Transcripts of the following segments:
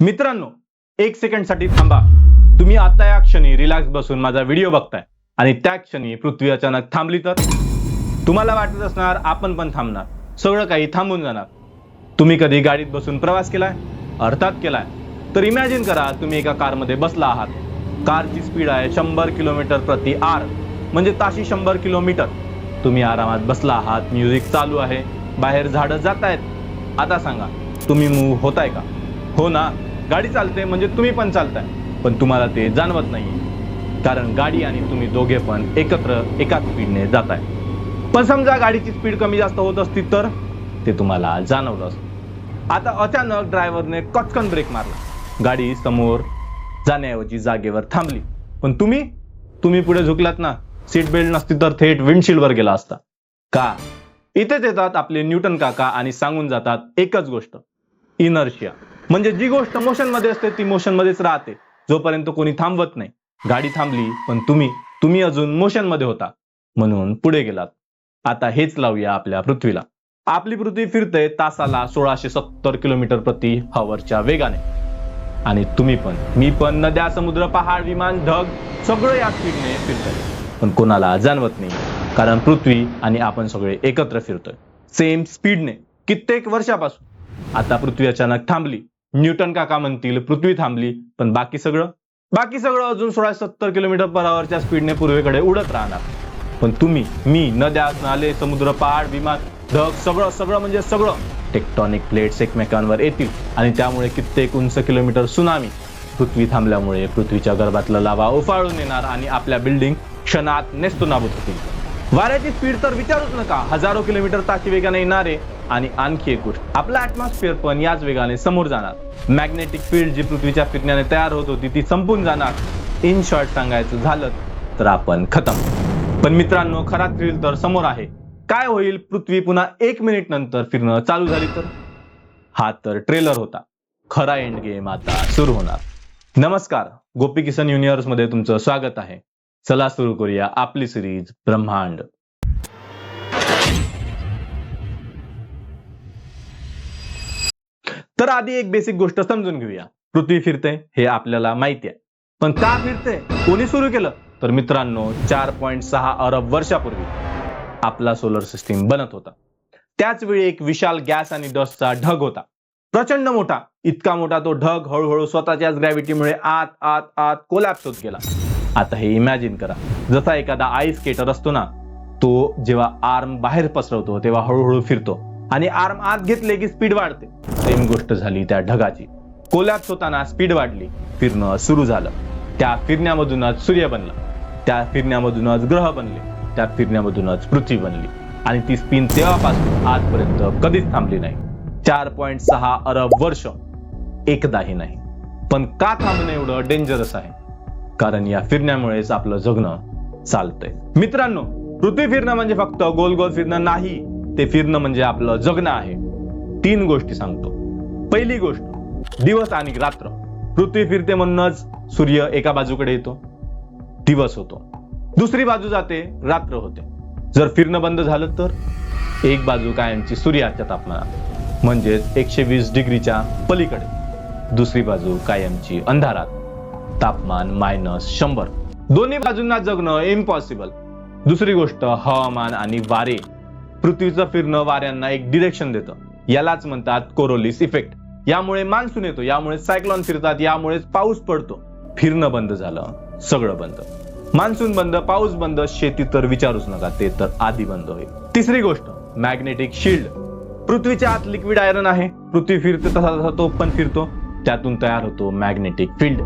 मित्रांनो, एक सेकंड साठी थांबा. तुम्ही आता या क्षणी रिलॅक्स बसून माझा व्हिडिओ बघताय आणि त्या क्षणी पृथ्वी अचानक थांबली तर तुम्हाला वाटत असणार आपण पण थांबणार, सगळं काही थांबून जाणार. तुम्ही कधी गाडीत बसून प्रवास केलाय? अर्थात केलाय. तर इमॅजिन करा तुम्ही एका कारमध्ये बसला आहात. कारची स्पीड आहे 100 किलोमीटर प्रति आर, म्हणजे ताशी 100 किलोमीटर. तुम्ही आरामात बसला आहात, म्युझिक चालू आहे, बाहेर झाडं जात आहेत. आता सांगा, तुम्ही मूव्ह होताय का? हो ना, गाडी चालते म्हणजे तुम्ही पण चालताय, पण तुम्हाला ते जाणवत नाहीये, कारण गाडी आणि तुम्ही दोघे पण एकत्र एकाच स्पीडने जाताय. पण समजा गाडीची स्पीड कमी जास्त होत असती तर ते तुम्हाला जाणवलं असतं. आता अचानक ड्रायव्हरने कचकन ब्रेक मारला, गाडी समोर जाण्याऐवजी जागेवर थांबली. पण तुम्ही पुढे झुकलात ना. सीट बेल्ट नसती तर थेट विंडशील्डवर गेला असता. का? इथेच येतात आपले न्यूटन काका आणि सांगून जातात एकच गोष्ट, इनर्शिया. म्हणजे जी गोष्ट मोशन मध्ये असते ती मोशन मध्येच राहते जोपर्यंत कोणी थांबवत नाही. गाडी थांबली पण तुम्ही अजून मोशन मध्ये होता, म्हणून पुढे गेलात. आता हेच लावूया आपल्या पृथ्वीला. आपली पृथ्वी फिरते तासाला 1670 किलोमीटर प्रति हॉवरच्या वेगाने. आणि तुम्ही पण, मी पण, नद्या, समुद्र, पहाड, विमान, ढग सगळं या स्पीडने फिरतंय. पण कोणाला जाणवत नाही, कारण पृथ्वी आणि आपण सगळे एकत्र फिरतोय सेम स्पीडने कित्येक वर्षापासून. आता पृथ्वी अचानक थांबली. न्यूटन काका म्हणतील पृथ्वी थांबली, पण बाकी सगळं अजून 1670 किलोमीटर पर आवरच्या स्पीडने पूर्वेकडे उडत राहणार. पण तुम्ही, मी, नद्या, नाले, समुद्र, पहाड, विमान, ढग सगळं म्हणजे सगळं टेक्टॉनिक प्लेट्स एकमेकांवर येतील आणि त्यामुळे कित्येक उंच किलोमीटर सुनामी. पृथ्वी थांबल्यामुळे पृथ्वीच्या गर्भातलं लावा उफाळून येणार आणि आपल्या बिल्डिंग क्षणात नेस्तनाबूत होतील. वाऱ्याची स्पीड तर विचारूच नका, हजारो किलोमीटर ताशी वेगाने येणारे. आणि आणखी एक गोष्ट, आपला ऍटमॉस्फिअर पण याच वेगाने समोर जाणार. मॅग्नेटिक फील्ड जी पृथ्वीच्या फिरण्याने तयार होत होती ती संपून जाणार. इन शॉर्ट सांगायचं झालं तर आपण खतम. पण मित्रांनो, खरा थ्रिल तर समोर आहे. काय होईल पृथ्वी पुन्हा 1 मिनिट नंतर फिरणं चालू झाली तर? हा तर ट्रेलर होता. खरा एंड गेम आता सुरू होणार. नमस्कार, गोपी किसन युनिव्हर्स मध्ये तुमचं स्वागत आहे. चला सुरू करूया आपली सिरीज ब्रह्मांड. तर आधी एक बेसिक गोष्ट समजून घेऊया. पृथ्वी फिरते हे आपल्याला माहिती आहे, पण का फिरते, कोणी सुरू केलं? तर मित्रांनो, 4.6 अरब वर्षापूर्वी आपला सोलर सिस्टीम बनत होता. त्याच वेळी एक विशाल गॅस आणि डस्टचा ढग होता, प्रचंड मोठा. इतका मोठा तो ढग हळूहळू स्वतःच्याच ग्रॅव्हिटीमुळे आत आत आत कोलॅप्स होत गेला. आता हे इमॅजिन करा, जसा एखादा आईस स्केटर असतो ना, तो जेव्हा आर्म बाहेर पसरवतो तेव्हा हळूहळू फिरतो आणि आर्म आत घेतले की स्पीड वाढते. सेम गोष्ट झाली त्या ढगाची. कोलॅप्स होताना स्पीड वाढली, फिरणं सुरू झालं. त्या फिरण्यामधूनच सूर्य बनला, त्या फिरण्यामधूनच ग्रह बनले, त्या फिरण्यामधूनच पृथ्वी बनली. आणि ती स्पिन तेव्हापासून आजपर्यंत कधीच थांबली नाही. 4.6 अरब वर्ष, एकदाही नाही. पण का थांबणं एवढं डेंजरस आहे? कारण या फिरण्यामुळेच आपलं जगणं चालतंय. मित्रांनो, पृथ्वी फिरणं म्हणजे फक्त गोल गोल फिरणं नाही, ते फिरणं म्हणजे आपलं जगणं आहे. 3 गोष्टी सांगतो. पहिली गोष्ट, दिवस आणि रात्र. पृथ्वी फिरते म्हणूनच सूर्य एका बाजूकडे येतो, दिवस होतो. दुसरी बाजू जाते, रात्र होते. जर फिरणं बंद झालं तर एक बाजू कायमची सूर्याच्या तापमानात म्हणजेच 120 डिग्रीच्या पलीकडे, दुसरी बाजू कायमची अंधारात, तापमान -100. दोन्ही बाजूंना जगणं इम्पॉसिबल. दुसरी गोष्ट, हवामान आणि वारे. पृथ्वीचं फिरणं वाऱ्यांना एक डिरेक्शन देतं. यालाच म्हणतात कोरोलिस इफेक्ट. यामुळे मान्सून येतो, यामुळे सायक्लोन फिरतात, यामुळेच पाऊस पडतो. फिरणं बंद झालं, सगळं बंद. मान्सून बंद, पाऊस बंद, शेती तर विचारूच नका, ते तर आधी बंद होईल. तिसरी गोष्ट, मॅग्नेटिक शिल्ड. पृथ्वीच्या आत लिक्विड आयरन आहे. पृथ्वी फिरते तसा तसा तो पण फिरतो, त्यातून तयार होतो मॅग्नेटिक फील्ड.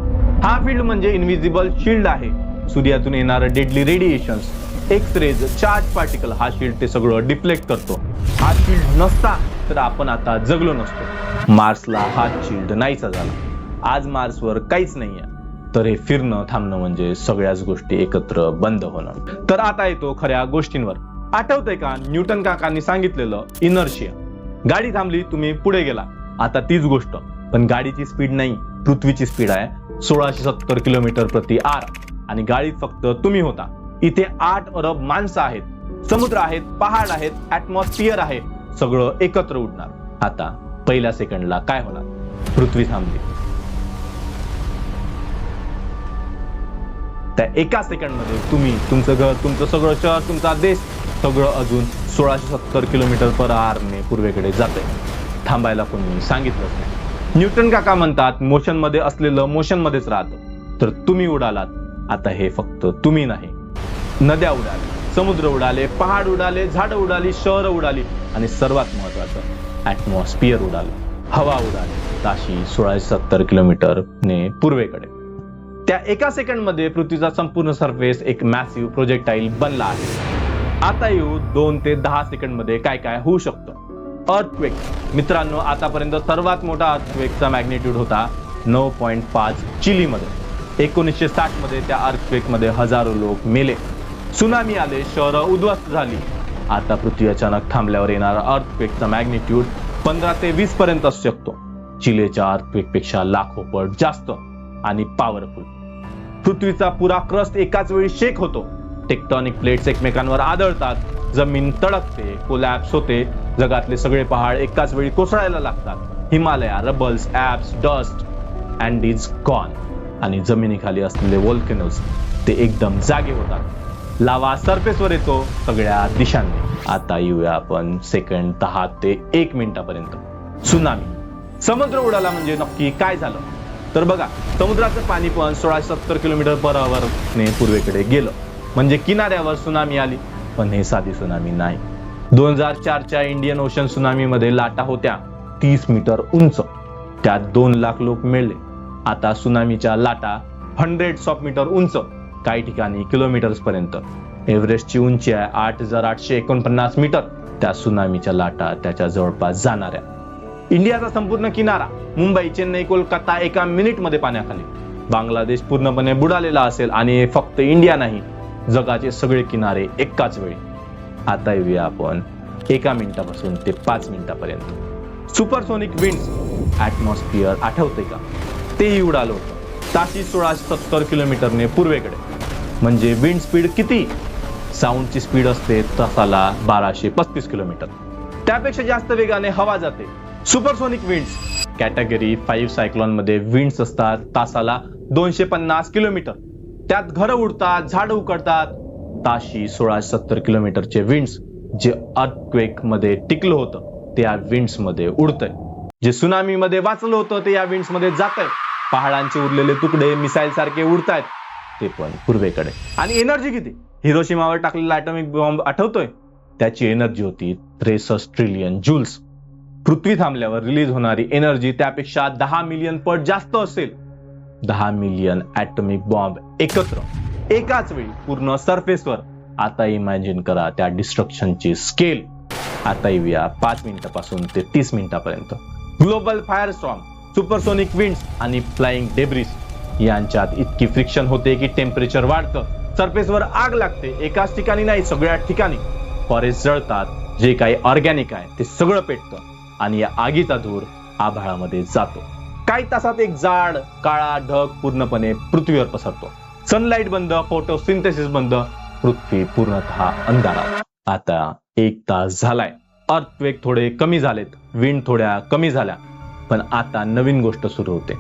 हा फील्ड म्हणजे इनव्हिजिबल शिल्ड आहे. सूर्यातून येणारं deadly radiations, X-rays, charge particle, हा शिल्ड ते सगळं डिफ्लेक्ट करतो. हा शिल्ड नसता तर आपण आता जगलो नसतो. मार्सला हा शिल्ड नाहीसा झाला. आज मार्सवर काहीच नाहीये. तर हे फिरणं थांबणं म्हणजे सगळ्याच गोष्टी एकत्र बंद होणं. तर आता येतो खऱ्या गोष्टींवर. आठवतंय का न्यूटन काकांनी सांगितलेलं इनर्शिया? गाडी थांबली, तुम्ही पुढे गेला. आता तीच गोष्ट, पण गाडीची स्पीड नाही, पृथ्वीची स्पीड आहे 1670 किलोमीटर प्रति आर. आणि गाडीत फक्त तुम्ही होता. इथे 8 अरब माणसं आहेत, समुद्र आहेत, पहाड आहेत, ऍटमॉस्फिअर आहे, सगळं एकत्र उडणार. आता पहिल्या सेकंडला काय होणार? पृथ्वी थांबली. त्या एका सेकंडमध्ये तुम्ही तुमचं घर, तुमचं सगळं शहर, तुमचा देश सगळं अजून 1670 किलोमीटर पर आवरने पूर्वेकडे जाते. थांबायला कोणी सांगितलंच नाही. न्यूटन काका म्हणतात मोशन मध्ये असलेलं मोशन मध्येच राहतं. तर तुम्ही उडालात आता. हे फक्त तुम्ही नाही, नद्या उडाले, समुद्र उडाले, पहाड उडाले, झाडं उडाली, शहरं उडाली आणि सर्वात महत्वाचं ऍटमॉस्फिअर उडालं, हवा उडाली ताशी 1670 किलोमीटरने पूर्वेकडे. त्या एका सेकंड मध्ये पृथ्वीचा संपूर्ण सरफेस एक मॅसिव्ह प्रोजेक्टाईल बनला आहे. आता येऊ 2 ते 10 सेकंड मध्ये काय काय होऊ शकतं. अर्थक्वेक. मित्रांनो, आतापर्यंत सर्वात मोठा अर्थक्वेकचा मॅग्निट्यूड होता 9.5 चिलीमध्ये. 1960 मध्ये त्या अर्थक्वेक मध्ये हजारो लोक मेले. सुनामी आले, शहरं उद्ध्वस्त झाली. आता पृथ्वी अचानक थांबल्यावर येणारा अर्थक्वेकचा मॅग्निट्यूड 15 ते 20 पर्यंत असू शकतो. चिलेच्या अर्थक्वेक पेक्षा लाखो पट जास्त आणि पॉवरफुल. पृथ्वीचा पुरा क्रस्ट एकाच वेळी शेक होतो. टेक्टॉनिक प्लेट्स एकमेकांवर आदळतात, जमीन तडकते, कोलॅप्स होते, जगातले सगळे पहाड एकाच वेळी कोसळायला लागतात. Himalaya, rubbles, Alps, dust, Andes gone. आणि जमिनीखाली असलेले व्होल्केनोज ते एकदम जागे होतात. लावा सरफेसवर येतो सगळ्या दिशांनी. आता येऊया आपण सेकंड 10 ते 1 मिनिटापर्यंत. सुनामी. समुद्र उडाला म्हणजे नक्की काय झालं? तर बघा, समुद्राचं पाणी पण 1670 किलोमीटर पर आवरने पूर्वेकडे गेलं म्हणजे किनाऱ्यावर सुनामी आली. पण हे साधी सुनामी नाही. 2004च्या इंडियन ओशन सुनामी मध्ये लाटा होत्या 30 मीटर उंच. त्यात 2 लाख लोक मेले. आता सुनामीच्या लाटा हंड्रेड्स ऑफ मीटर उंच, काही ठिकाणी किलोमीटर्स पर्यंत. एव्हरेस्टची उंची आहे 8,849 मीटर. त्या सुनामीच्या लाटा त्याच्या जवळपास जाणाऱ्या. इंडियाचा संपूर्ण किनारा, मुंबई, चेन्नई, कोलकाता एका मिनिटमध्ये पाण्याखाली. बांगलादेश पूर्णपणे बुडालेला असेल. आणि फक्त इंडिया नाही, जगाचे सगळे किनारे एकाच वेळी. आता येऊया आपण 1 मिनिटापासून ते 5 मिनिटापर्यंत. Supersonic winds. ऍटमॉस्फिअर आठवते का? तेही उडालं होतं ताशी 1670 किलोमीटरने पूर्वेकडे. म्हणजे विंड स्पीड किती? साऊंडची स्पीड असते तासाला 1235 किलोमीटर. त्यापेक्षा जास्त वेगाने हवा जाते. Supersonic winds. कॅटेगरी 5 सायक्लॉन मध्ये विंड्स असतात तासाला 250 किलोमीटर. त्यात घरं उडतात, झाडं उकडतात. ताशी 1670 किलोमीटरचे विंड्स जे अर्थक्वेक मध्ये टिकलं होतं ते या विंड्स मध्ये उडतंय. जे सुनामी मध्ये वाचलं होतं ते या विंड्स मध्ये जातंय. पहाडांचे उरलेले तुकडे मिसाईल सारखे उडतायत, ते पण पूर्वेकडे. आणि एनर्जी किती? हिरोशिमावर टाकलेला ॲटॉमिक बॉम्ब आठवतोय? त्याची एनर्जी होती 63 ट्रिलियन जूल्स. पृथ्वी थांबल्यावर रिलीज होणारी एनर्जी त्यापेक्षा 10 मिलियन पट जास्त असेल. 10 मिलियन ॲटॉमिक बॉम्ब एकत्र एकाच वेळी पूर्ण सरफेसवर. आता इमॅजिन करा त्या डिस्ट्रक्शनची स्केल. आता येऊया 5 मिनिटापासून ते 30 मिनिटापर्यंत. Global fire storm. Supersonic winds आणि फ्लाइंग डेब्रिस यांच्यात इतकी फ्रिक्शन होते की टेम्परेचर वाढतं, सरफेसवर आग लागते. एकाच ठिकाणी नाही, सगळ्या ठिकाणी. फॉरेस्ट जळतात, जे काही ऑर्गॅनिक आहे ते सगळं पेटतं आणि या आगीचा धूर आभाळामध्ये जातो. काही तासात एक जाड काळा ढग पूर्णपणे पृथ्वीवर पसरतो. सनलाइट बंद, फोटोसिंथेसिस बंद, पृथ्वी पूर्णतः अंधारात. आता 1 तास झालाय. अर्थक्वेक थोडे कमी झालेत, विंड थोड्या कमी झाल्या. पण आता नवीन गोष्ट सुरू होते.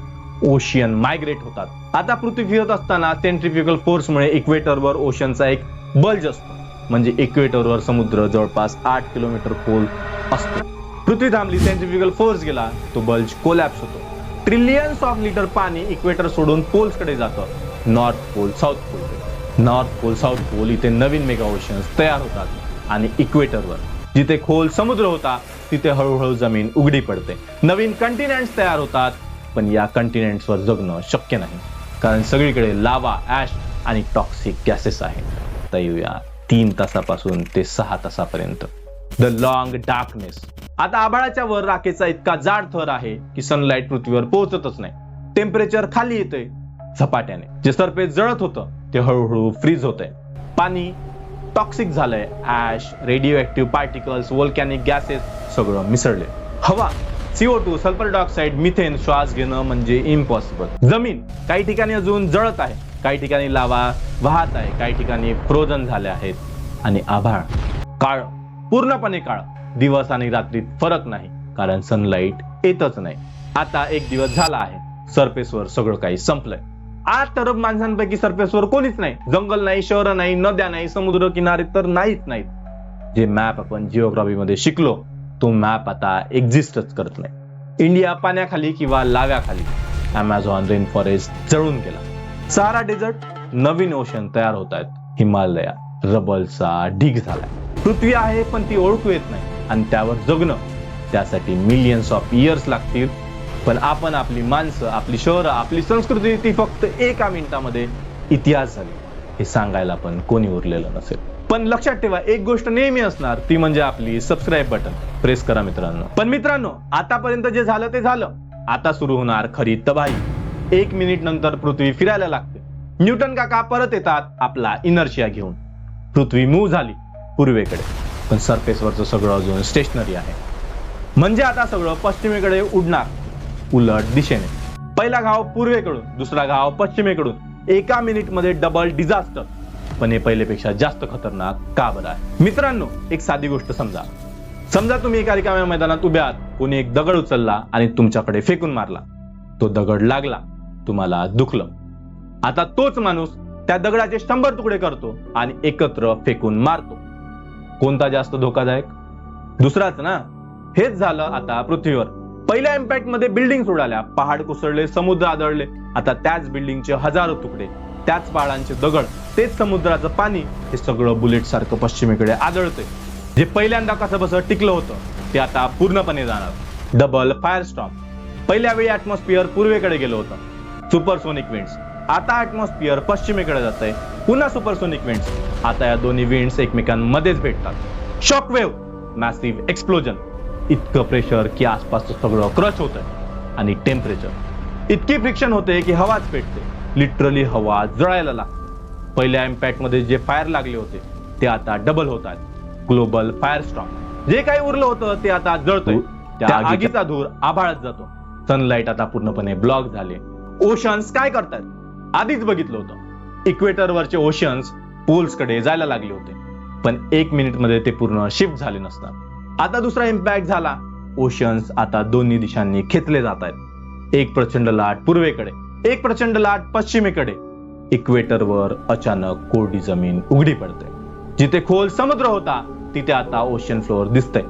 ओशियन मायग्रेट होतात. आता पृथ्वी फिरत असताना सेंट्रिफ्युगल फोर्समुळे इक्वेटरवर ओशनचा एक बल्ज असतो. म्हणजे इक्वेटरवर समुद्र जवळपास 8 किलोमीटर खोल असतो. पृथ्वी थांबली, सेंट्रिफ्युगल फोर्स गेला, तो बल्ज कोलॅप्स होतो. ट्रिलियन्स ऑफ लिटर पाणी इक्वेटर सोडून पोल्स कडे जातं. North pole, south pole. North pole, south pole इथे नवीन मेगा ओशन्स तयार होतात. आणि इक्वेटरवर जिथे खोल समुद्र होता तिथे हळूहळू जमीन उघडी पडते. नवीन कंटिनेंट्स तयार होतात. पण या कंटिनेंट्सवर जगणं शक्य नाही, कारण सगळीकडे लावा, ऍश आणि टॉक्सिक गॅसेस आहेत. आता येऊया 3 तासापासून ते 6 तासापर्यंत. The long darkness. आता आभाळाच्या वर राखेचा इतका जाड थर आहे की सनलाइट पृथ्वीवर पोहोचतच नाही. टेम्परेचर खाली येतंय झपाट्याने. जे सरफेस जळत होतं ते हळूहळू फ्रीज होतंय. पाणी टॉक्सिक झालंय. Ash, radio active particles, volcanic gases सगळं मिसळले. हवा, CO2, सल्फर डायऑक्साईड, मिथेन श्वास घेणं म्हणजे इम्पॉसिबल. जमीन काही ठिकाणी अजून जळत आहे, काही ठिकाणी लावा वाहत आहे, काही ठिकाणी फ्रोझन झाले आहेत. आणि आभाळ काळ, पूर्णपणे काळ. दिवस आणि रात्रीत फरक नाही, कारण सनलाइट येतच नाही. आता 1 दिवस झाला आहे. सरफेसवर सगळं काही संपलंय. 8 अरब माणसांपैकी सरफेसवर कोणीच नाही. जंगल नाही, शहर नाही, नद्या नाही, समुद्र किनारे तर नाहीच नाहीत. जे मॅप आपण जिओग्राफी मध्ये शिकलो तो मॅप आता एक्झिस्टच करत नाही. इंडिया पाण्याखाली किंवा लाव्याखाली, अमेझॉन रेन फॉरेस्ट जळून गेला, सारा डेझर्ट, नवीन ओशन तयार होत आहेत, हिमालया रबलचा ढीग झालाय. पृथ्वी आहे पण ती ओळखू येत नाही आणि त्यावर जगणं त्यासाठी मिलियन्स ऑफ इयर्स लागतील. पण आपण, आपली माणसं, आपली शहरं, आपली संस्कृती ती फक्त 1 मिनिटामध्ये इतिहास झाली हे सांगायला पण कोणी उरलेलं नसेल. पण लक्षात ठेवा, एक गोष्ट नेहमी असणार, ती म्हणजे आपली सबस्क्राईब बटन प्रेस करा मित्रांनो. पण मित्रांनो, आतापर्यंत जे झालं ते झालं. आता सुरू होणार खरी तबाही. 1 मिनिट नंतर पृथ्वी फिरायला लागते. न्यूटन काका परत येतात आपला इनर्शिया घेऊन. पृथ्वी मूव्ह झाली पूर्वेकडे, पण सरफेसवरचं सगळं अजून स्टेशनरी आहे. म्हणजे आता सगळं पश्चिमेकडे उडणार, उलट दिशेने. पहिला घाव पूर्वेकडून, दुसरा घाव पश्चिमेकडून. 1 मिनिटमध्ये डबल डिझास्टर. पण हे पहिलेपेक्षा जास्त खतरनाक का बरं आहे? मित्रांनो, एक साधी गोष्ट समजा. समजा तुम्ही एका रिकाम्या मैदानात उभे आहात. कोणी एक दगड उचलला आणि तुमच्याकडे फेकून मारला. तो दगड लागला, तुम्हाला दुखलं. आता तोच माणूस त्या दगडाचे 100 तुकडे करतो आणि एकत्र फेकून मारतो. कोणता जास्त धोकादायक? दुसराच ना. हेच झालं आता पृथ्वीवर. पहिल्या इम्पॅक्ट मध्ये बिल्डिंग उडाल्या, पहाड कोसळले, समुद्र आदळले. आता त्याच बिल्डिंगचे हजारो तुकडे, त्याच पहाडांचे दगड, तेच समुद्राचं पाणी, हे सगळं बुलेट सारखं पश्चिमेकडे आदळते. जे पहिल्यांदा कसं बसं टिकलं होतं ते आता पूर्णपणे जाणार. Double fire storm. पहिल्या वेळी ऍटमॉस्फिअर पूर्वेकडे गेलं होतं, सुपरसोनिक विंड्स. आता ऍटमॉस्फिअर पश्चिमेकडे जात आहे, पुन्हा सुपरसोनिक विंड्स. आता या दोन्ही विंड्स एकमेकांमध्येच भेटतात. शॉकवेव्ह, मॅसिव्ह एक्सप्लोजन. इतकं प्रेशर की आसपासचं सगळं क्रश होतंय. आणि टेम्परेचर, इतकी फ्रिक्शन होते की हवाच पेटते. लिटरली हवा जळायला लागते. पहिल्या इम्पॅक्ट मध्ये जे फायर लागले होते ते आता डबल होत आहेत. Global fire storm. जे काही उरलं होतं ते आता जळतंय. त्या आगीचा धूर आभाळात जातो. सनलाइट आता पूर्णपणे ब्लॉक झाले. ओशन्स काय करतात? आधीच बघितलं होतं. इक्वेटर वरचे ओशन्स पोल्स कडे जायला लागले होते, पण 1 मिनिट मध्ये ते पूर्ण शिफ्ट झाले नसतात. आता दुसरा इम्पॅक्ट झाला. ओशन्स आता दोन्ही दिशांनी खेचले जात आहेत. एक प्रचंड लाट पूर्वेकडे, एक प्रचंड लाट पश्चिमेकडे. इक्वेटरवर अचानक कोरडी जमीन उघडी पडते. जिथे खोल समुद्र होता तिथे आता ओशन फ्लोअर दिसतंय,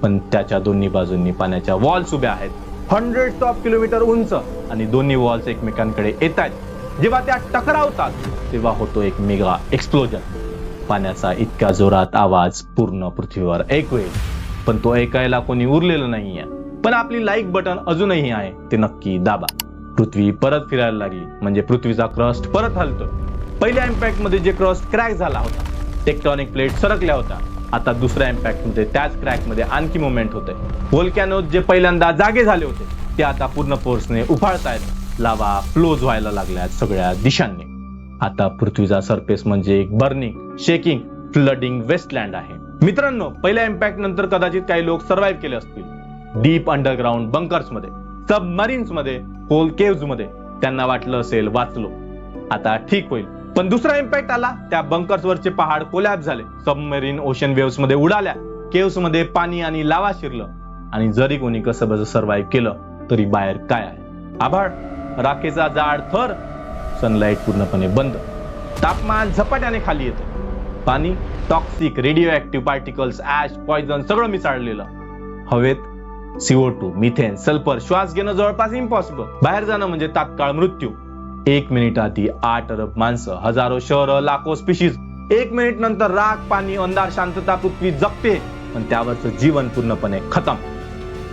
पण त्याच्या दोन्ही बाजूंनी पाण्याच्या वॉल्स उभ्या आहेत, हंड्रेड्स ऑफ किलोमीटर उंच. आणि दोन्ही वॉल्स एकमेकांकडे येत आहेत. जेव्हा त्या टकरावतात तेव्हा होतो एक मेगा एक्सप्लोजन. पाण्याचा इतक्या जोरात आवाज पूर्ण पृथ्वीवर ऐकू येईल, पण तो ऐकायला कोणी उरलेलं नाहीये. पण आपली लाईक बटन अजूनही आहे, ते नक्की दाबा. पृथ्वी परत फिरायला लागली, म्हणजे पृथ्वीचा क्रस्ट परत हलतोय. पहिल्या इम्पॅक्ट मध्ये जे क्रस्ट क्रॅक झाला होता, टेक्टॉनिक प्लेट सरकल्या होत्या, आता दुसऱ्या इम्पॅक्ट मध्ये त्याच क्रॅक मध्ये आणखी मुवमेंट होते. व्होल्कॅनोज जे पहिल्यांदा जागे झाले होते ते आता पूर्ण फोर्सने उफाळतायत. लावा फ्लोज व्हायला लागल्यात सगळ्या दिशांनी. आता पृथ्वीचा सरफेस म्हणजे एक बर्निंग, शेकिंग, फ्लडिंग वेस्टलँड आहे. मित्रांनो, पहिल्या इम्पॅक्ट नंतर कदाचित काही लोक सर्व्हाइव्ह केले असतील. डीप अंडरग्राउंड बंकर्स मध्ये, सबमरीन्स मध्ये, होल केव्ज मध्ये. त्यांना वाटलं असेल वाचलो, आता ठीक होईल. पण दुसरा इम्पॅक्ट आला. त्या बंकर्स वरचे पहाड कोलॅप्स झाले. सबमरीन ओशन वेव्स मध्ये उडाल्या. केव्स मध्ये पाणी आणि लावा शिरलं. आणि जरी कोणी कसं बसं सर्व्हाइव्ह केलं तरी बाहेर काय आहे? आभाळ, राखेचा जाड थर, सनलाइट पूर्णपणे बंद. तापमान झपाट्याने खाली येते. पाणी, toxic, radio active particles, ash, poison सगळं मिसळलेलं. हवेत CO2, मिथेन, सल्फर. श्वास घेणं जवळपास इम्पॉसिबल. बाहेर जाणं म्हणजे तात्काळ मृत्यू. 1 मिनिट आधी 8 अरब माणसं, हजारो शहरं, लाखो स्पीशीज. 1 मिनिट नंतर राख, पाणी, अंधार, शांतता. पृथ्वी जगते, पण त्यावरचं जीवन पूर्णपणे खतम.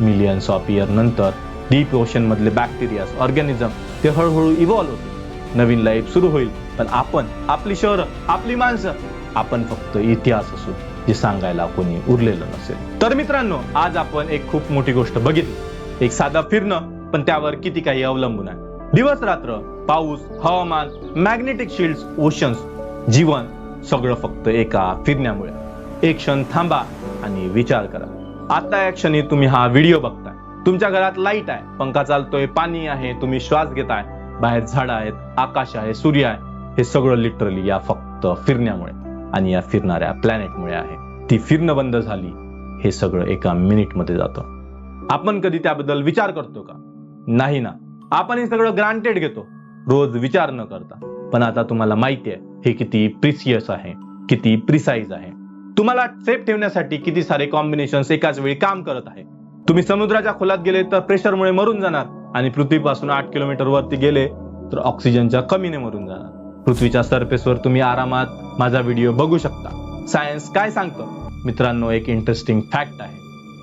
मिलियन्स ऑफ इयर नंतर डीप ओशन मधले बॅक्टेरिया, ऑर्गॅनिझम ते हळूहळू इव्हॉल्व्ह होते. नवीन लाईफ सुरू होईल. पण आपण, आपली शहरं, आपली माणसं, आपण फक्त इतिहास असू जे सांगायला कोणी उरलेलं नसेल. तर मित्रांनो, आज आपण एक खूप मोठी गोष्ट बघितली. एक साधं फिरणं, पण त्यावर किती काही अवलंबून आहे. दिवस रात्र, पाऊस, हवामान, मॅग्नेटिक शिल्ड्स, ओशन्स, जीवन, सगळं फक्त एका फिरण्यामुळे. एक क्षण थांबा आणि विचार करा. आता या क्षणी तुम्ही हा व्हिडिओ बघताय. तुमच्या घरात लाईट आहे, पंखा चालतोय, पाणी आहे, तुम्ही श्वास घेताय, बाहेर झाडं आहेत, आकाश आहे, सूर्य आहे. हे सगळं लिटरली या फक्त फिरण्यामुळे आणि या फिरणाऱ्या प्लॅनेटमुळे आहे. ती फिरणं बंद झाली, हे सगळं 1 मिनिटमध्ये जातं. आपण कधी त्याबद्दल विचार करतो का? नाही ना. आपण हे सगळं ग्रांटेड घेतो. रोज विचार न करता. पण आता तुम्हाला माहिती आहे हे किती प्रिसियस आहे, किती प्रिसाइज आहे. तुम्हाला सेफ ठेवण्यासाठी किती सारे कॉम्बिनेशन्स एकाच वेळी काम करत आहे. तुम्ही समुद्राच्या खोलात गेले तर प्रेशरमुळे मरून जाणार आणि पृथ्वीपासून 8 किलोमीटर वरती गेले तर ऑक्सिजनच्या कमीने मरून जाणार. पृथ्वीच्या सरफेसवर तुम्ही आरामात माझा व्हिडिओ बघू शकता. सायन्स काय सांगतं? मित्रांनो, एक इंटरेस्टिंग फॅक्ट आहे.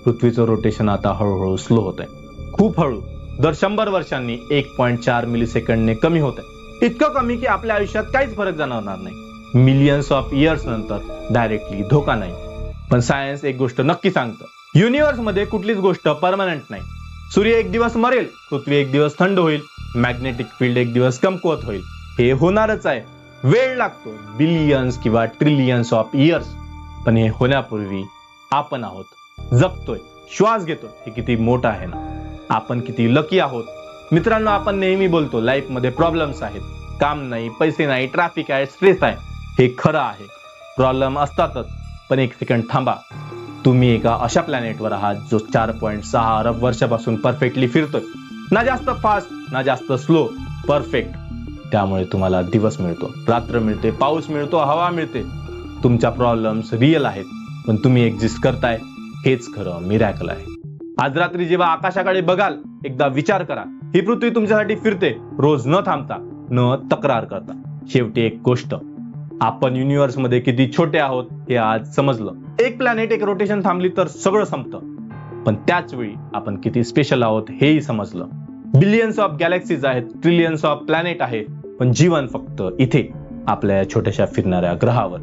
पृथ्वीचं रोटेशन आता हळूहळू स्लो होत आहे. खूप हळू. दर 100 वर्षांनी 1.4 मिलीसेकंडने कमी होत आहे. इतकं कमी की आपल्या आयुष्यात काहीच फरक जाणवणार नाही. मिलियन्स ऑफ इयर्स नंतर डायरेक्टली धोका नाही. पण सायन्स एक गोष्ट नक्की सांगतं. युनिव्हर्स मध्ये कुठलीच गोष्ट परमनंट नाही. सूर्य एक दिवस मरेल, पृथ्वी एक दिवस थंड होईल, मॅग्नेटिक फील्ड एक दिवस कमकुवत होईल. हे होणारच आहे. वेळ लागतो, बिलियन्स किंवा ट्रिलियन्स ऑफ इयर्स. पण हे होण्यापूर्वी आपण आहोत, जगतोय, श्वास घेतोय. हे किती मोठं आहे ना. आपण किती लकी आहोत. मित्रांनो, आपण नेहमी बोलतो लाईफ मध्ये प्रॉब्लेम्स आहेत, काम नाही, पैसे नाही, ट्रॅफिक आहे, स्ट्रेस आहे. हे खरं आहे, प्रॉब्लेम असतातच. पण एक सेकंड थांबा. तुम्ही एका अशा प्लॅनेटवर आहात जो 4.6 अरब वर्षापासून परफेक्टली फिरतोय. ना जास्त फास्ट, ना जास्त स्लो, परफेक्ट. त्यामुळे तुम्हाला दिवस मिळतो, रात्र मिळते, पाऊस मिळतो, हवा मिळते. तुमच्या प्रॉब्लेम्स रिअल आहेत, पण तुम्ही एक्झिस्ट करताय, हेच खरं मिरॅकल आहे. आज रात्री जेव्हा आकाशाकडे बघाल, एकदा विचार करा. ही पृथ्वी तुमच्यासाठी फिरते, रोज न थांबता, न तक्रार करता. शेवटी एक गोष्ट, आपण युनिव्हर्स मध्ये किती छोटे आहोत हे आज समजलं. एक प्लॅनेट, एक रोटेशन थांबली तर सगळं संपतं. पण त्याच वेळी आपण किती स्पेशल आहोत हेही समजलं. बिलियन्स ऑफ गॅलेक्सीज आहेत, ट्रिलियन्स ऑफ प्लॅनेट आहेत, पण जीवन फक्त इथे, आपल्या या छोट्याशा फिरणाऱ्या ग्रहावर.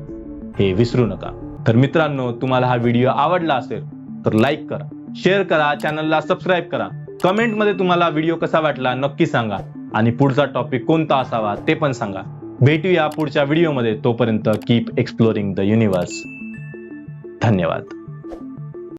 हे विसरू नका. तर मित्रांनो, तुम्हाला हा व्हिडिओ आवडला असेल तर लाईक करा, शेअर करा, चॅनलला सबस्क्राईब करा. कमेंटमध्ये तुम्हाला व्हिडिओ कसा वाटला नक्की सांगा आणि पुढचा टॉपिक कोणता असावा ते पण सांगा. भेटूया पुढच्या व्हिडिओमध्ये. तोपर्यंत कीप एक्सप्लोरिंग द युनिव्हर्स. धन्यवाद.